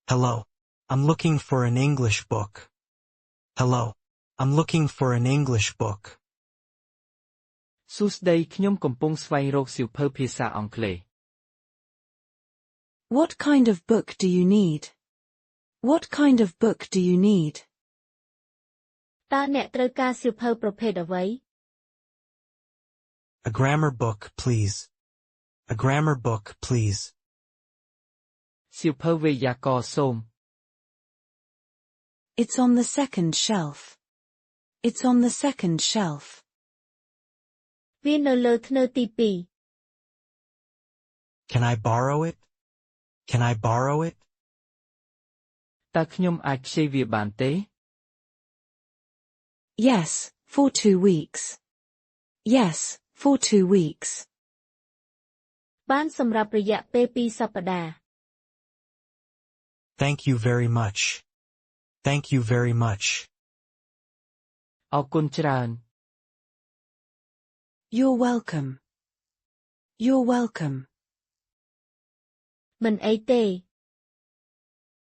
Hello. I'm looking for an English book. Hello. I'm looking for an English book. សួស្តីខ្ញុំកំពុងស្វែងរកសៀវភៅភាសាអង់គ្លេស What kind of book do you need? What kind of book do you need? តើអ្នកត្រូវការសៀវភៅប្រភេទអ្វី A grammar book, please. A grammar book, please. សៀវភៅវេយ្យាករណ៍សូម It's on the second shelf. It's on the second shelf. វានៅលើធ្នើទី2 Can I borrow it? Can I borrow it? តើខ្ញុំអាចខ្ចីវាបានទេ Yes, for 2 weeks. Yes, for 2 weeks. បានសម្រាប់រយៈពេល2សប្តាហ៍ Thank you very much. Thank you very much. អរគុណច្រើន You're welcome. You're welcome. មិនអីទេ